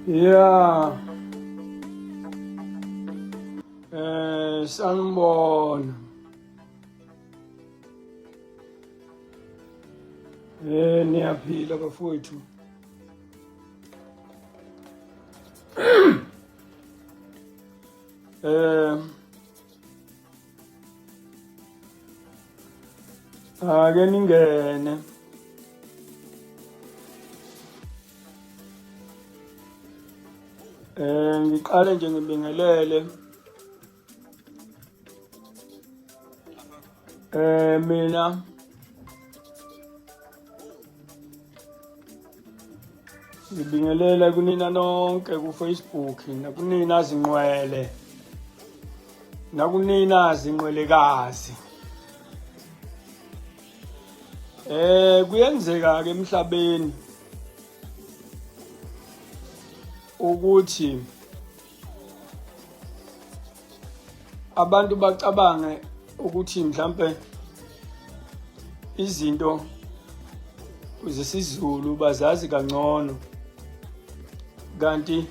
Yeah, sanibona. Niyaphila bafowethu. Ake ningene. Ngiqale nje ngibingelele. Mina ngibingelela kunina nonke ku Facebook nakunina zinqwele nakunina zinqwelekazi. Kuyenzeka ke emhlabeni ukuthi abantu bacabange ukuthi mhlambe izinto zesiZulu bazazi kangcono kanti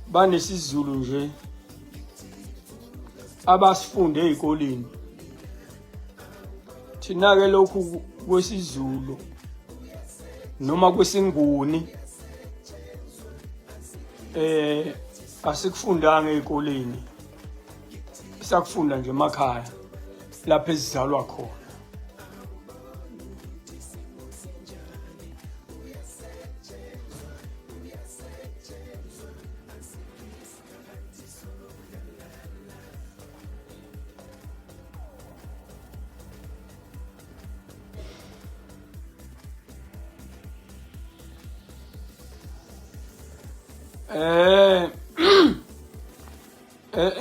banesizulu nje abasifunde ezikoleni. Thina ke lokhu kwesiZulu noma kwesinguni asikufundanga ezikoleni, sakufunda nje emakhaya lapho esizalwa khona.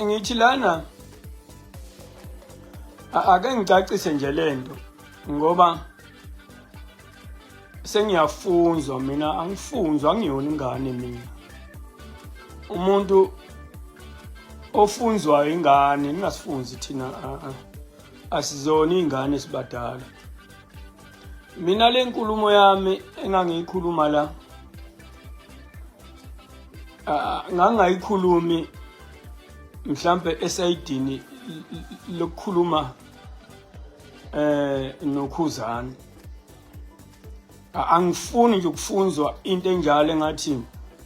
Ngithi lana ake ngicacise nje lento ngoba sengiyafunzwa, mina angifunzwa, ngiyona ingane mina. Umuntu ofunzwa ingane ningasifunzi thina asizona izingane esibadala. Mina le nkulumo yami engangiyikhuluma la ngangayikhulumi mhlambe esayidini lokukhuluma noKhuzani. Angifuni nje ukufunzwa into enjalo engathi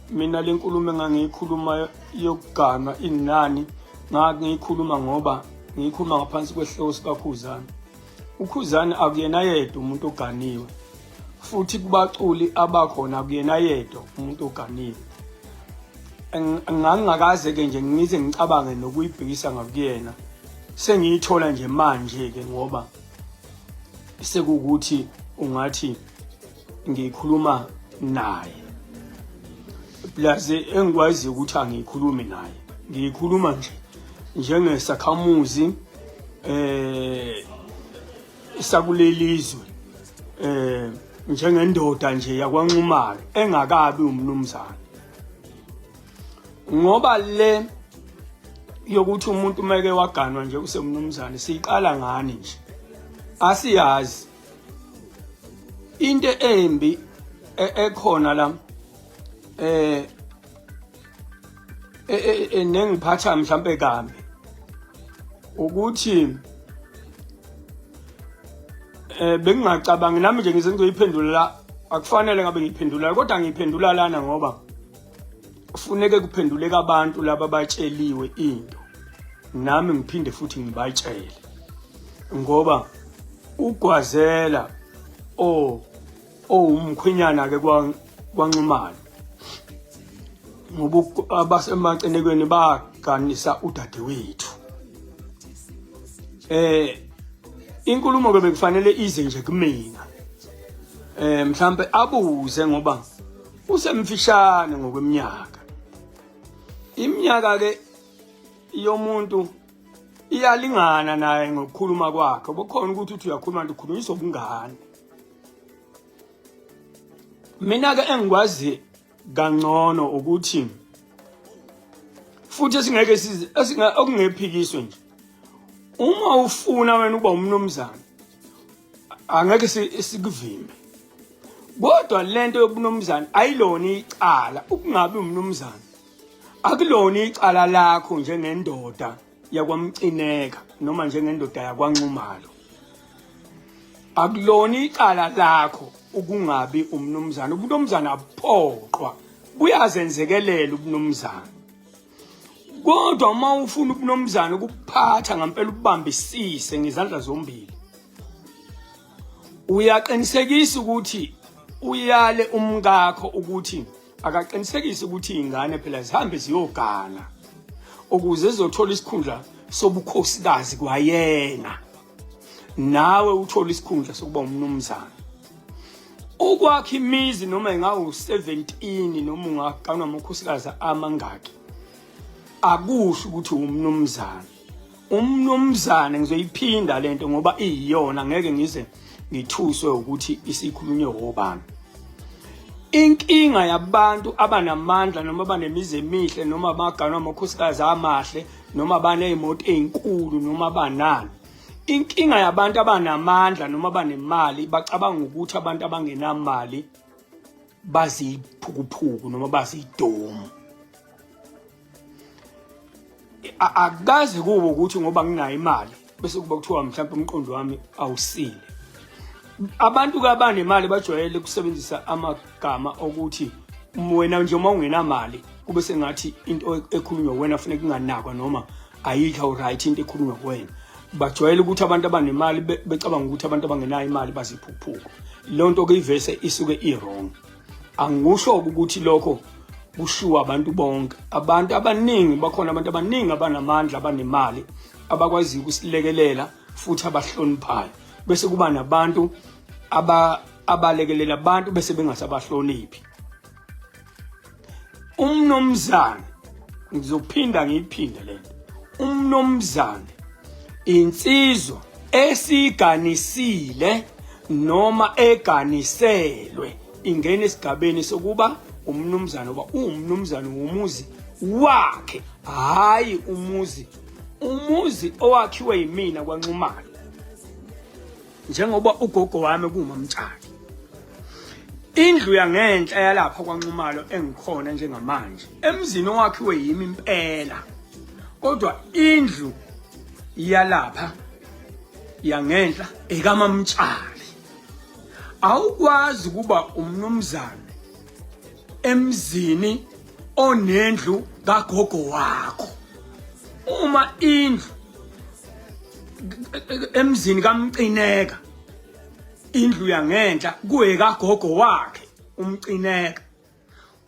mina le nkulumo engangiyikhuluma yokugama inani ngangiyikhuluma ngoba ngiyikhuluma ngaphansi kwehloko sikaKhuzani. uKhuzani akuyena yedwa umuntu oganiwe, futhi kubaculi abakhona akuyena yedwa umuntu oganiwe. Ngangakaze ke nje ngize ngicabange nokuyibhekisa ngakuyena, sengiyithola nje manje ke ngoba sekukuthi ungathi ngikhuluma naye. Plus engikwazi ukuthi angikhulumi naye, ngikhuluma nje njengesakhamuzi sakulelizwe, njengendoda nje yakwaNxumalo engakabi umnumzana. Ngoba le yokuthi umuntu meke waganwa nje usemnumzane siyiqala ngani nje asiyazi. Into embi ekhona la nengiphatha mhlambe kambe ukuthi bengingacabangi nami nje ngize ngizoyiphendula la, akufanele ngabe ngiyiphendula kodwa ngiyiphendula lana ngoba kufuneke kuphenduleke abantu laba batsheliwe into, nami ngiphinde futhi ngibatshele ngoba uGwazela umkhwenyana ke kwaNxumalo ngoba abasemacenekweni baganisa udadewethu. Inkulumo ke bekufanele ize nje kumina, mhlambe abuze ngoba usemfishane ngokweminyaka. Iminyaka ke yomuntu iyalingana naye ngokukhuluma kwakhe. Bokhona ukuthi uyakhuluma nje ukhulunyiswa ubungane. Mina ke engikwazi kangcono ukuthi futhi esingeke okungephikiswe nje, uma ufuna wena uba umnumzana angeke sikuvimbe. Kodwa lento yobunumzane ayilona icala ukungabi umnumzane. Akulona icala lakho njengendoda yakwamcineka noma njengendoda yakwaNxumalo. Akulona icala lakho ukungabi umnumzane. Ubunumzane abuphoqwa, buyazenzekelela ubunumzane. Kodwa uma ufuna ubunumzane ukuphatha ngempela ubambisise ngezandla zombili, uyaqinisekisa ukuthi uyale umkakho ukuthi akaqinisekise ukuthi ingane phela zihambe ziyogana ukuze zizothola isikhundla sobukhosikazi kwayena, nawe uthola isikhundla sokuba umnumzane. Ukwakha imizi noma ingawu 17 noma ungaganwa amakhosikazi amangaki akusho ukuthi umnumzane. Umnumzane ngizoyiphinda lento ngoba iyona ngeke ngize ngithuswe ukuthi isikhulunywe obani. Inkinga yabantu abanamandla noma abanemizi emihle noma abaganwa amakhosikazi amahle noma abanezimoto ezinkulu noma banani. Inkinga yabantu abanamandla noma banemali bacabanga ukuthi abantu abangenamali baziphukuphuku noma bazidomo. Akaze kubo ukuthi ngoba nginayo imali bese kuba kuthiwa mhlawumbe umqondo wami awusile. Abantu kabanemali bajwayele ukusebenzisa amagama okuthi wena nje uma ungenamali kube sengathi into ekhulunywa wena kufanele kunganakwa noma ayikho right into ekhulunywa kuwena. Bajwayele ukuthi abantu abanemali becabanga ukuthi abantu abangenayo imali baziphuphuka. Lonto ke ivese isuke iwrong. Angisho ukuthi lokho kushiwa abantu bonke. Abantu abaningi bakhona, abantu abaningi abanamandla abanemali abakwazi ukusilekelela futhi abahloniphayo. Bese kuba nabantu abalekelela abantu bese bengasabahloniphi. Umnumzane ngizophinda ngiyiphinde lento. Umnumzane insizwa esiganisile noma eganiselwe ingene esigabeni sokuba umnumzane oba umnumzane womuzi wakhe, hayi umuzi owakhiwe yimina kwaNxumalo. Njengoba ugogo wami kuMamtshali, indlu yangenhla yalapha kwaNxumalo engikhona njengamanje emzini owakhiwe yimi impela, kodwa indlu yalapha yangenhla ekaMamtshali. Awukwazi kuba umnumzane emzini onendlu kagogo wakho. Uma indlu emzini kaMcineka, indlu yangenhla kuyekagogo wakhe uMcineka,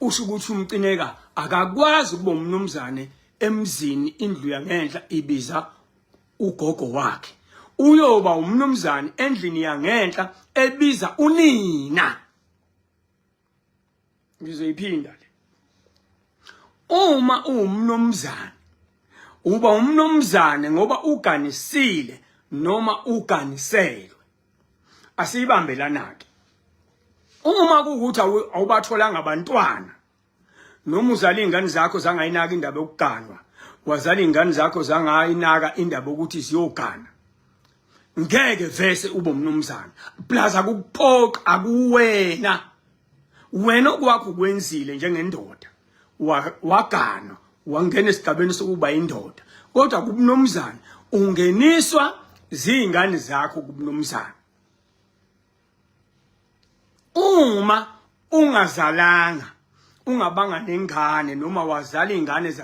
usho ukuthi uMcineka akakwazi ukuba umnumzane emzini indlu yangenhla ibiza ugogo wakhe. Uyoba umnumzane endlini yangenhla ebiza unina. Ngizoyiphinda le. Uma umnumzane uba umnumzane ngoba uganisile noma uganiselwe. Asiyibambelana ke. Uma kuukuthi awubatholanga abantwana noma uzala izingane zakho zangayinaka indaba yokuganwa, wazala izingane zakho zangayinaka indaba ukuthi ziyogana, ngeke vese ube umnumzane. Plus akuphoqa akuwena. Wena okwakho kwenzile njengendoda wagana wangena esigabeni sokuba indoda, kodwa kubumnumzane ungeniswa zingane zakho kubumnumzane. Uma ungazalanga ungabanga nengane noma wazala izingane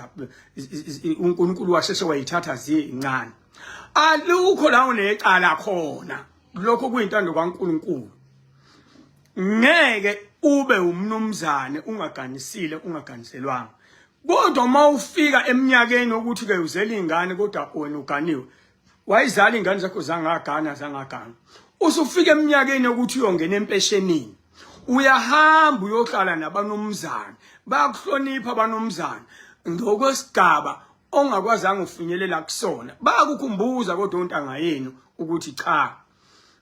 uNkulunkulu washeshe wayithatha zincane, alukho la unecala khona. Lokho kuyintando kaNkulunkulu. Ngeke ube umnumzane ungaganisile ungaganiselwanga. Kodwa uma ufika eminyakeni ukuthi ke uzela izingane kodwa wena uganiwe, wayizala izingane zakho zangagana, usufika eminyakeni ukuthi uyongena empeshenini, uyahamba uyohlala nabanomzane, bayakuhlonipha abanomzane ngokwesigaba ongakwazanga ufinyelela kusona. Bayakukhumbuza kodwa ontanga yenu ukuthi cha,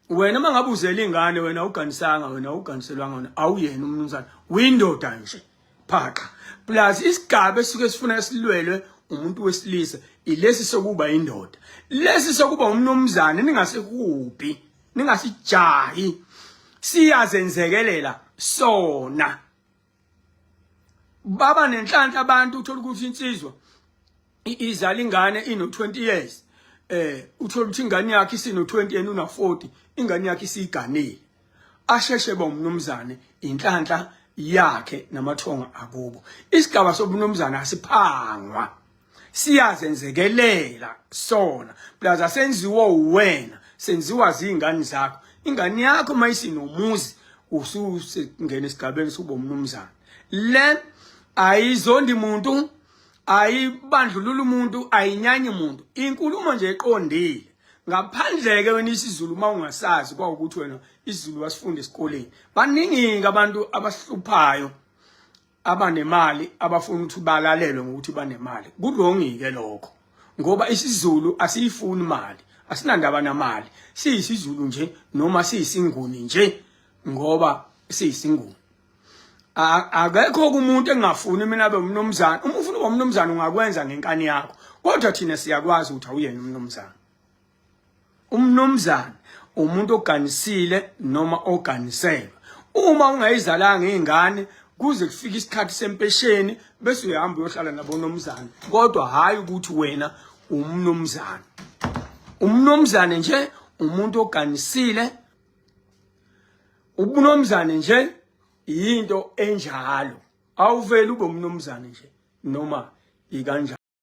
wena mangabe uzela izingane wena uganisanga, wena uganiselwanga, wena awuyena umnumzane, windoda nje phaqa. Plus isigaba esisuke sifuna silwelwe umuntu wesilisa ilesi sokuba indoda. Lesi sokuba umnumzane ningasekubi, ningasijahi, siyazenzekelela sona. Baba nenhlanhla abantu uthola ukuthi insizwa izala ingane ino 20 years. Uthola ukuthi ingane yakhe isino 20 yena una 40, ingane yakhe isiganile. Asheshe bomnumzane inhlanhla yakhe namathonga akubo. Isigaba sobunumzane asiphangwa. Siyazenzekelela sona. Plaza senziwa uwena, senziwa zingane zakho. Ingane yakho mayisinomuzi usungena esigabeni sobumnumzane. Le ayizondi umuntu, ayibandlulula umuntu, ayinyanye umuntu. Inkulumo nje eqondile. Ngaphandle ke wena isiZulu mawungasazi kwaukuthi wena isiZulu wasifunda esikoleni. Baningi abantu abasihluphayo abanemali abafuna ukuthi balalelwe ngokuthi banemali. Kulongi ke lokho. Ngoba isiZulu asiyifuni imali, asinandaba namali. Siyisizulu nje noma siyisinguni nje ngoba siyisinguni. Akekho umuntu engafuni mina abe umnumzane. Uma ufuna umnumzane ungakwenza ngenkani yakho. Kodwa thina siyakwazi ukuthi awuyena umnumzane. Umnumzane umuntu oganisile noma oganiselwe. Uma ungayizalanga izingane kuze kufike isikhathi sempesheni bese uyahamba uyohlala nabonomzane. Kodwa hayi ukuthi wena umnumzane. Umnumzane nje umuntu oganisile. Ubunomzane nje into enjalo. Awuveli ube umnumzane nje noma ikanjani.